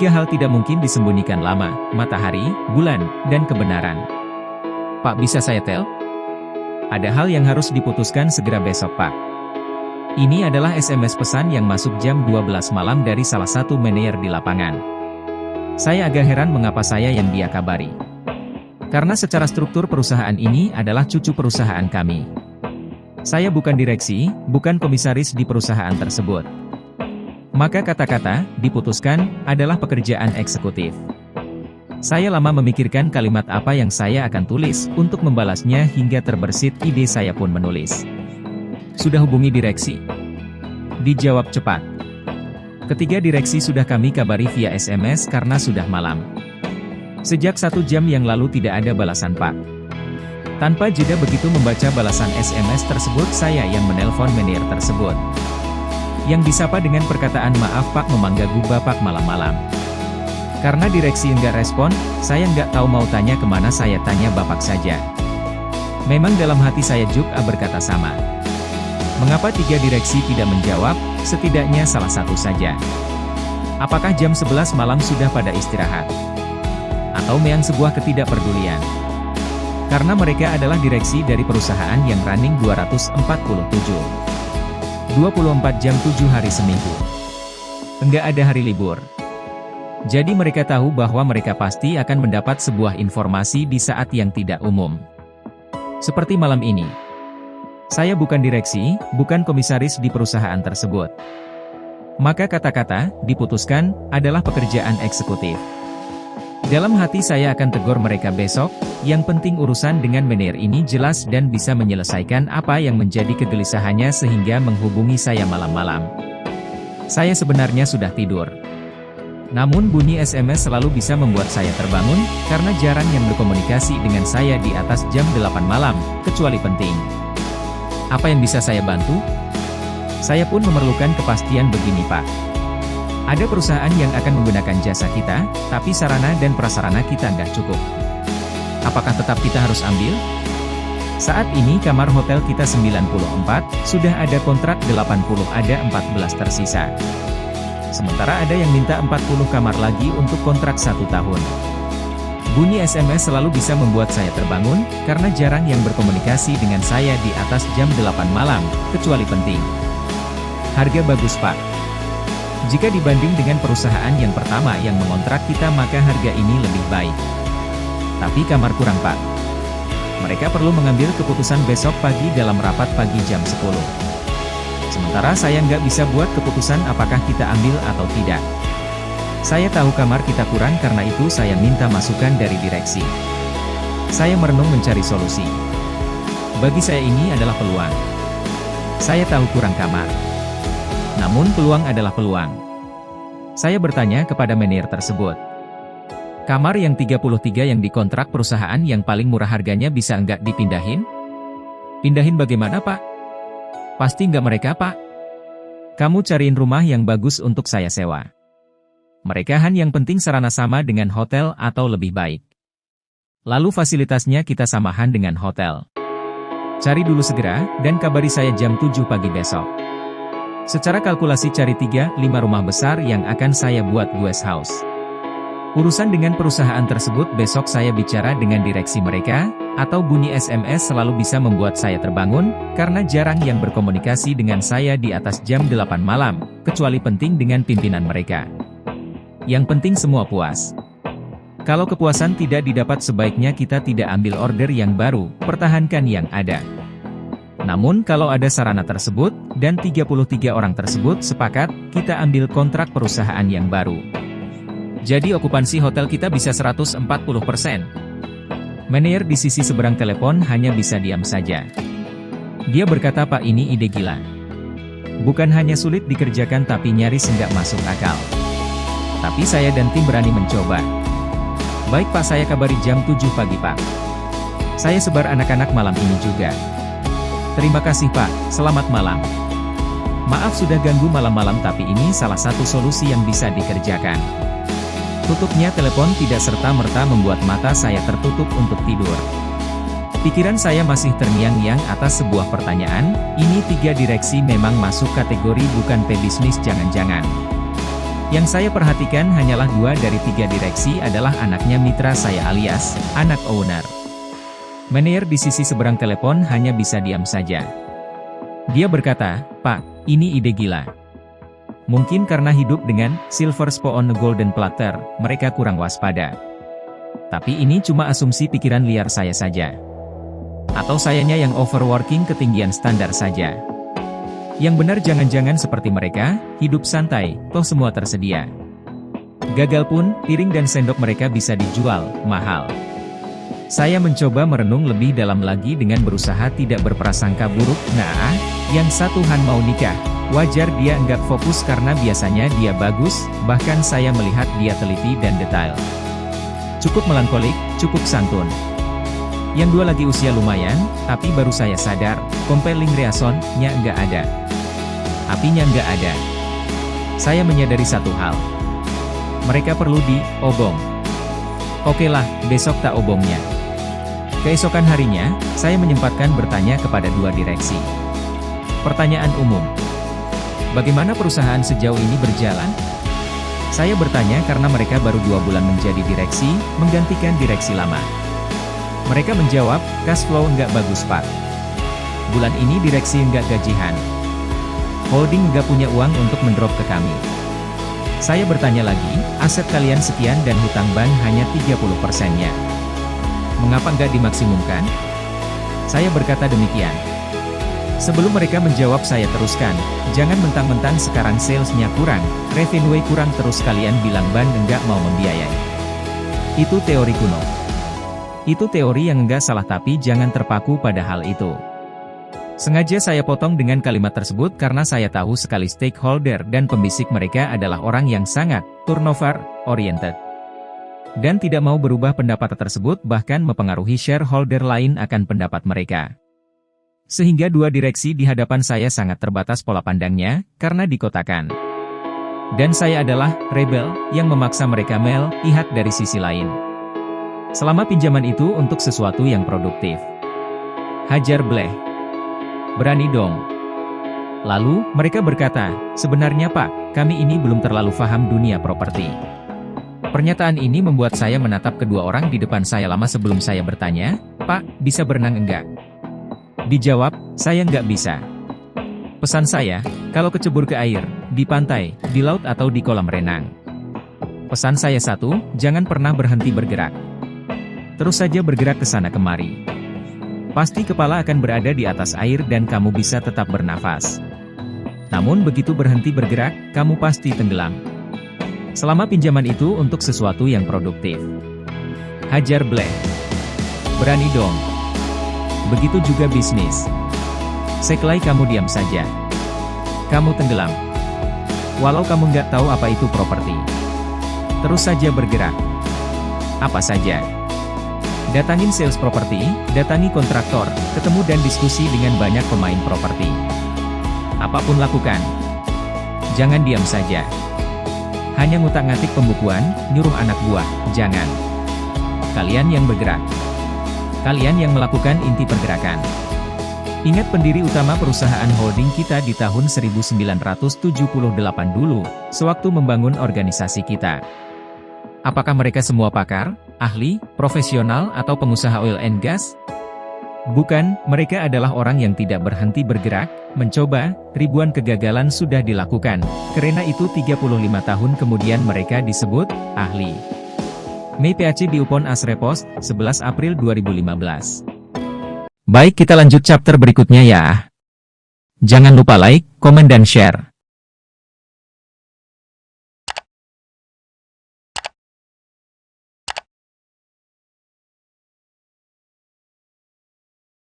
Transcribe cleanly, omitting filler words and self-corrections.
Tiga hal tidak mungkin disembunyikan lama, matahari, bulan, dan kebenaran. Pak, bisa saya tel? Ada hal yang harus diputuskan segera besok, Pak. Ini adalah SMS pesan yang masuk jam 12 malam dari salah satu manajer di lapangan. Saya agak heran mengapa saya yang dia kabari. Karena secara struktur perusahaan ini adalah cucu perusahaan kami. Saya bukan direksi, bukan komisaris di perusahaan tersebut. Maka kata-kata, diputuskan, adalah pekerjaan eksekutif. Saya lama memikirkan kalimat apa yang saya akan tulis, untuk membalasnya hingga terbersit ide saya pun menulis. Sudah hubungi direksi? Dijawab cepat. Ketiga direksi sudah kami kabari via SMS karena sudah malam. Sejak 1 jam yang lalu tidak ada balasan, Pak. Tanpa jeda begitu membaca balasan SMS tersebut saya yang menelpon manajer tersebut. Yang disapa dengan perkataan maaf Pak mengganggu Bapak malam-malam. Karena direksi enggak respon, saya enggak tahu mau tanya kemana saya tanya Bapak saja. Memang dalam hati saya juga berkata sama. Mengapa 3 direksi tidak menjawab, setidaknya salah satu saja. Apakah jam 11 malam sudah pada istirahat? Atau memang sebuah ketidakpedulian? Karena mereka adalah direksi dari perusahaan yang running 24 jam 7 hari seminggu. Enggak ada hari libur. Jadi mereka tahu bahwa mereka pasti akan mendapat sebuah informasi di saat yang tidak umum. Seperti malam ini. Saya bukan direksi, bukan komisaris di perusahaan tersebut. Maka kata-kata, diputuskan, adalah pekerjaan eksekutif. Dalam hati saya akan tegur mereka besok, yang penting urusan dengan manajer ini jelas dan bisa menyelesaikan apa yang menjadi kegelisahannya sehingga menghubungi saya malam-malam. Saya sebenarnya sudah tidur. Namun bunyi SMS selalu bisa membuat saya terbangun, karena jarang yang berkomunikasi dengan saya di atas jam 8 malam, kecuali penting. Apa yang bisa saya bantu? Saya pun memerlukan kepastian begini, Pak. Ada perusahaan yang akan menggunakan jasa kita, tapi sarana dan prasarana kita nggak cukup. Apakah tetap kita harus ambil? Saat ini kamar hotel kita 94, sudah ada kontrak 80, ada 14 tersisa. Sementara ada yang minta 40 kamar lagi untuk kontrak 1 tahun. Bunyi SMS selalu bisa membuat saya terbangun, karena jarang yang berkomunikasi dengan saya di atas jam 8 malam, kecuali penting. Harga bagus, Pak. Jika dibanding dengan perusahaan yang pertama yang mengontrak kita maka harga ini lebih baik. Tapi kamar kurang, Pak. Mereka perlu mengambil keputusan besok pagi dalam rapat pagi jam 10. Sementara saya nggak bisa buat keputusan apakah kita ambil atau tidak. Saya tahu kamar kita kurang karena itu saya minta masukan dari direksi. Saya merenung mencari solusi. Bagi saya ini adalah peluang. Saya tahu kurang kamar. Namun peluang adalah peluang. Saya bertanya kepada manajer tersebut. Kamar yang 33 yang dikontrak perusahaan yang paling murah harganya bisa enggak dipindahin? Pindahin bagaimana, Pak? Pasti enggak mereka, Pak. Kamu cariin rumah yang bagus untuk saya sewa. Mereka yang penting sarana sama dengan hotel atau lebih baik. Lalu fasilitasnya kita samahan dengan hotel. Cari dulu segera, dan kabari saya jam 7 pagi besok. Secara kalkulasi cari 3-5 rumah besar yang akan saya buat guest house. Urusan dengan perusahaan tersebut besok saya bicara dengan direksi mereka, atau bunyi SMS selalu bisa membuat saya terbangun, karena jarang yang berkomunikasi dengan saya di atas jam 8 malam, kecuali penting dengan pimpinan mereka. Yang penting semua puas. Kalau kepuasan tidak didapat sebaiknya kita tidak ambil order yang baru, pertahankan yang ada. Namun kalau ada sarana tersebut, dan 33 orang tersebut sepakat, kita ambil kontrak perusahaan yang baru. Jadi okupansi hotel kita bisa 140%. Manajer di sisi seberang telepon hanya bisa diam saja. Dia berkata, Pak, ini ide gila. Bukan hanya sulit dikerjakan tapi nyaris enggak masuk akal. Tapi saya dan tim berani mencoba. Baik, Pak, saya kabari jam 7 pagi, Pak. Saya sebar anak-anak malam ini juga. Terima kasih, Pak, selamat malam. Maaf sudah ganggu malam-malam tapi ini salah satu solusi yang bisa dikerjakan. Tutupnya telepon tidak serta-merta membuat mata saya tertutup untuk tidur. Pikiran saya masih terngiang-ngiang atas sebuah pertanyaan, ini 3 direksi memang masuk kategori bukan pebisnis jangan-jangan. Yang saya perhatikan hanyalah 2 dari 3 direksi adalah anaknya mitra saya alias, anak owner. Manajer di sisi seberang telepon hanya bisa diam saja. Dia berkata, "Pak, ini ide gila." Mungkin karena hidup dengan silver spoon on a golden platter, mereka kurang waspada. Tapi ini cuma asumsi pikiran liar saya saja. Atau sayanya yang overworking ketinggian standar saja. Yang benar jangan-jangan seperti mereka, hidup santai, toh semua tersedia. Gagal pun, piring dan sendok mereka bisa dijual, mahal. Saya mencoba merenung lebih dalam lagi dengan berusaha tidak berprasangka buruk. Nah, yang satu Han mau nikah. Wajar dia enggak fokus karena biasanya dia bagus, bahkan saya melihat dia teliti dan detail. Cukup melankolik, cukup santun. Yang 2 lagi usia lumayan, tapi baru saya sadar, compelling reason-nya enggak ada. Apinya enggak ada. Saya menyadari satu hal. Mereka perlu diobong. Oke lah, besok tak obongnya. Keesokan harinya, saya menyempatkan bertanya kepada 2 direksi. Pertanyaan umum. Bagaimana perusahaan sejauh ini berjalan? Saya bertanya karena mereka baru 2 bulan menjadi direksi, menggantikan direksi lama. Mereka menjawab, cash flow enggak bagus Pak. Bulan ini direksi enggak gajian. Holding enggak punya uang untuk mendrop ke kami. Saya bertanya lagi, aset kalian sekian dan hutang bank hanya 30%-nya. Mengapa enggak dimaksimumkan? Saya berkata demikian. Sebelum mereka menjawab saya teruskan, jangan mentang-mentang sekarang salesnya kurang, revenue kurang terus kalian bilang bank enggak mau membiayai. Itu teori kuno. Itu teori yang enggak salah tapi jangan terpaku pada hal itu. Sengaja saya potong dengan kalimat tersebut karena saya tahu sekali stakeholder dan pembisik mereka adalah orang yang sangat turnover-oriented. Dan tidak mau berubah pendapat tersebut bahkan mempengaruhi shareholder lain akan pendapat mereka. Sehingga 2 direksi di hadapan saya sangat terbatas pola pandangnya, karena dikotakan. Dan saya adalah rebel yang memaksa mereka melihat dari sisi lain. Selama pinjaman itu untuk sesuatu yang produktif. Hajar bleh. Berani dong. Lalu, mereka berkata, sebenarnya Pak, kami ini belum terlalu paham dunia properti. Pernyataan ini membuat saya menatap kedua orang di depan saya lama sebelum saya bertanya, Pak, bisa berenang enggak? Dijawab, saya enggak bisa. Pesan saya, kalau kecebur ke air, di pantai, di laut atau di kolam renang. Pesan saya satu, jangan pernah berhenti bergerak. Terus saja bergerak ke sana kemari. Pasti kepala akan berada di atas air dan kamu bisa tetap bernafas. Namun begitu berhenti bergerak, kamu pasti tenggelam. Selama pinjaman itu untuk sesuatu yang produktif. Hajar bleh. Berani dong. Begitu juga bisnis. Sekelai kamu diam saja. Kamu tenggelam. Walau kamu nggak tahu apa itu properti. Terus saja bergerak. Apa saja. Datangin sales properti, datangi kontraktor, ketemu dan diskusi dengan banyak pemain properti. Apapun lakukan. Jangan diam saja. Hanya ngutak-ngatik pembukuan, nyuruh anak buah, jangan. Kalian yang bergerak. Kalian yang melakukan inti pergerakan. Ingat pendiri utama perusahaan holding kita di tahun 1978 dulu, sewaktu membangun organisasi kita. Apakah mereka semua pakar, ahli, profesional atau pengusaha oil and gas? Bukan, mereka adalah orang yang tidak berhenti bergerak, mencoba, ribuan kegagalan sudah dilakukan, karena itu 35 tahun kemudian mereka disebut ahli. Mei PAC di Upon As Repost, 11 April 2015. Baik, kita lanjut chapter berikutnya ya. Jangan lupa like, komen dan share.